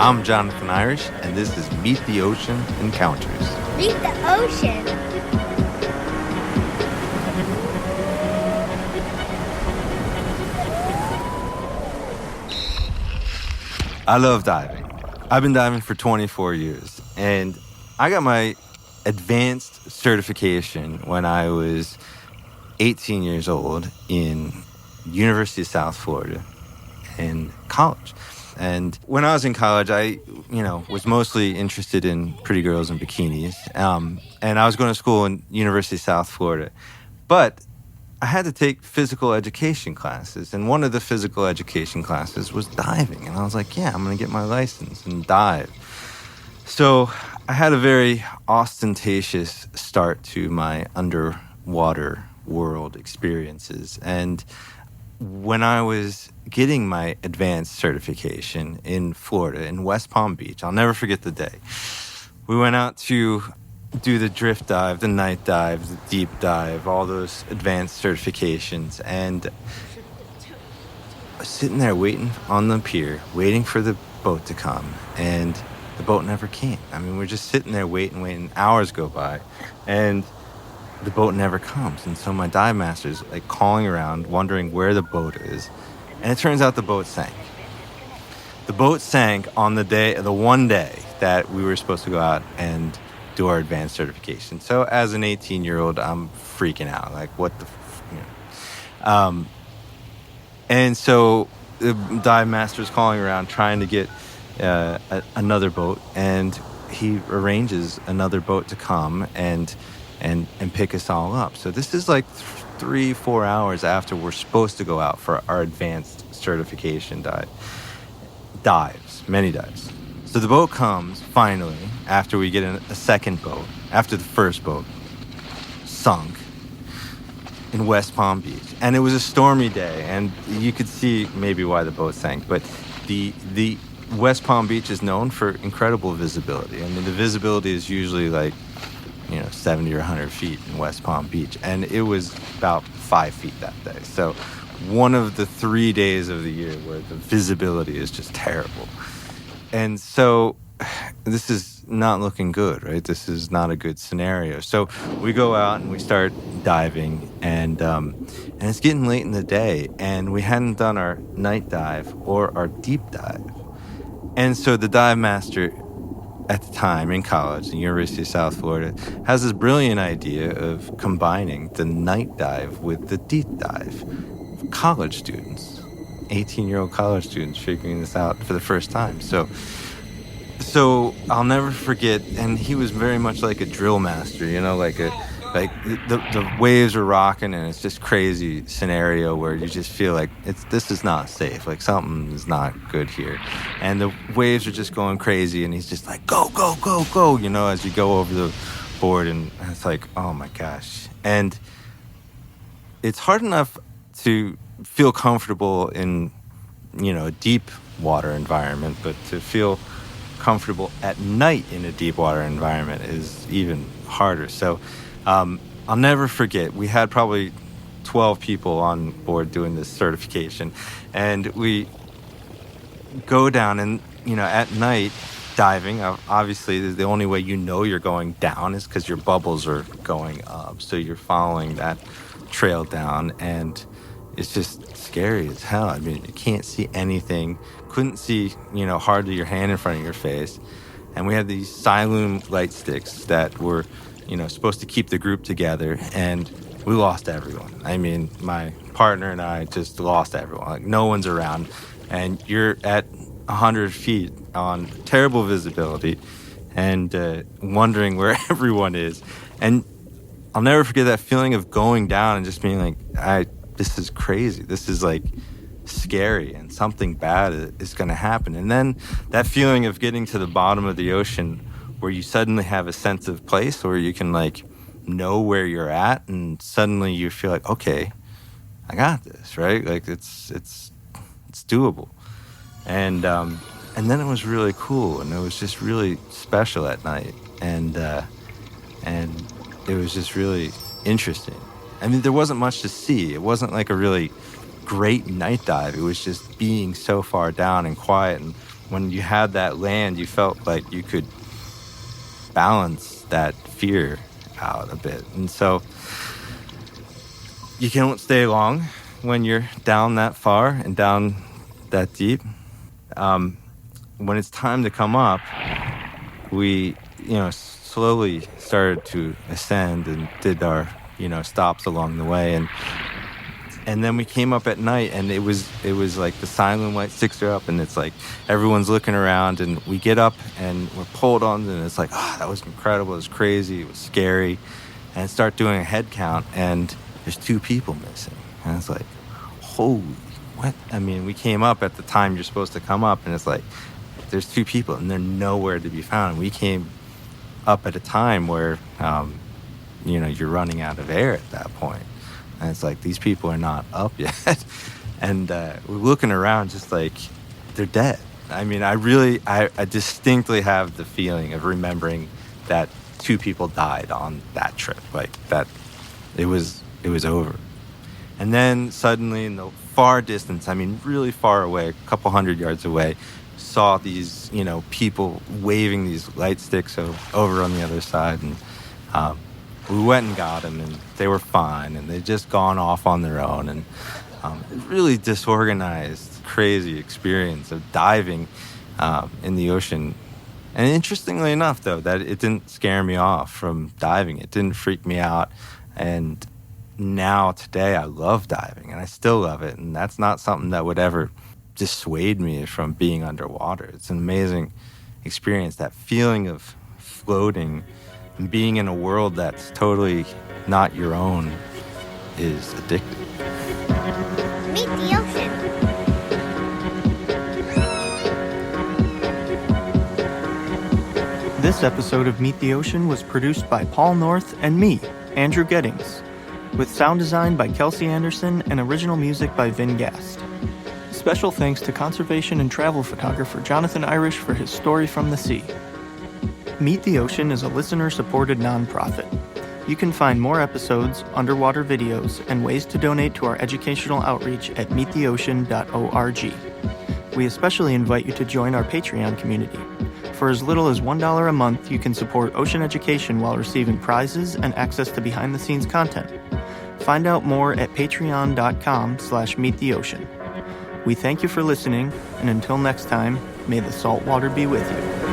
I'm Jonathan Irish, and this is Meet the Ocean Encounters. Meet the ocean. I love diving. I've been diving for 24 years, and I got my advanced certification when I was 18 years old in University of South Florida in college. And when I was in college, I, was mostly interested in pretty girls in bikinis. And I was going to school in University of South Florida. But I had to take physical education classes. And one of the physical education classes was diving. And I was like, yeah, I'm going to get my license and dive. So I had a very ostentatious start to my underwater world experiences. And when I was getting my advanced certification in Florida, in West Palm Beach, I'll never forget the day. We went out to do the drift dive, the night dive, the deep dive, all those advanced certifications. And I was sitting there waiting on the pier, waiting for the boat to come. And the boat never came. I mean, we're just sitting there waiting. Hours go by. And the boat never comes. And so my dive master's like calling around, wondering where the boat is. And it turns out the boat sank. The boat sank on the one day that we were supposed to go out and do our advanced certification. So as an 18-year-old, I'm freaking out. Like, what the, And so the dive master's calling around trying to get another boat. And he arranges another boat to come and pick us all up. So this is like 3-4 hours after we're supposed to go out for our advanced certification many dives. So the boat comes finally after we get in a second boat, after the first boat sunk in West Palm Beach. And it was a stormy day, and you could see maybe why the boat sank, but the West Palm Beach is known for incredible visibility. I mean, the visibility is usually like 70 or 100 feet in West Palm Beach. And it was about 5 feet that day. So one of the 3 days of the year where the visibility is just terrible. And so this is not looking good, right? This is not a good scenario. So we go out and we start diving, and it's getting late in the day, and we hadn't done our night dive or our deep dive. And so the dive master at the time in college, the University of South Florida, has this brilliant idea of combining the night dive with the deep dive. College students, 18-year-old college students figuring this out for the first time. So I'll never forget, and he was very much like a drill master, the waves are rocking and it's just crazy scenario where you just feel like this is not safe, like something is not good here, and the waves are just going crazy, and he's just like go as you go over the board, and it's like, oh my gosh. And it's hard enough to feel comfortable in a deep water environment, but to feel comfortable at night in a deep water environment is even harder. So I'll never forget, we had probably 12 people on board doing this certification, and we go down, and at night diving, obviously the only way you're going down is because your bubbles are going up, so you're following that trail down, and it's just scary as hell. I mean, you can't see anything, couldn't see hardly your hand in front of your face, and we had these Siloom light sticks that were supposed to keep the group together, and we lost everyone. I mean, my partner and I just lost everyone. Like, no one's around, and you're at 100 feet on terrible visibility, and wondering where everyone is. And I'll never forget that feeling of going down and just being like, this is crazy. This is like scary, and something bad is going to happen. And then that feeling of getting to the bottom of the ocean, where you suddenly have a sense of place, where you can know where you're at, and suddenly you feel like, okay, I got this, right? Like it's doable. And then it was really cool, and it was just really special at night, and it was just really interesting. I mean, there wasn't much to see. It wasn't like a really great night dive. It was just being so far down and quiet. And when you had that land, you felt like you could balance that fear out a bit. And so you can't stay long when you're down that far and down that deep. When it's time to come up, we, slowly started to ascend and did our, stops along the way. And then we came up at night, and it was like the silent light sticks are up, and it's like everyone's looking around, and we get up and we're pulled on, and it's like, that was incredible. It was crazy. It was scary. And start doing a head count, and there's 2 people missing. And it's like, holy, what? I mean, we came up at the time you're supposed to come up, and it's like, there's 2 people, and they're nowhere to be found. We came up at a time where, you're running out of air at that point. And it's like, these people are not up yet. And we're looking around just like, they're dead. I mean, I distinctly have the feeling of remembering that 2 people died on that trip. Like, that it was over. And then suddenly in the far distance, I mean, really far away, a couple hundred yards away, saw these, people waving these light sticks over on the other side. And we went and got them, and they were fine, and they'd just gone off on their own. And really disorganized, crazy experience of diving in the ocean. And interestingly enough, though, that it didn't scare me off from diving. It didn't freak me out. And now, today, I love diving, and I still love it. And that's not something that would ever dissuade me from being underwater. It's an amazing experience. That feeling of floating and being in a world that's totally not your own is addictive. Meet the ocean. This episode of Meet the Ocean was produced by Paul North and me, Andrew Gettings, with sound design by Kelsey Anderson and original music by Vin Gast. Special thanks to conservation and travel photographer Jonathan Irish for his story from the sea. Meet the Ocean is a listener-supported nonprofit. You can find more episodes, underwater videos, and ways to donate to our educational outreach at meettheocean.org. We especially invite you to join our Patreon community. For as little as $1 a month, you can support ocean education while receiving prizes and access to behind-the-scenes content. Find out more at patreon.com/meettheocean. We thank you for listening, and until next time, may the salt water be with you.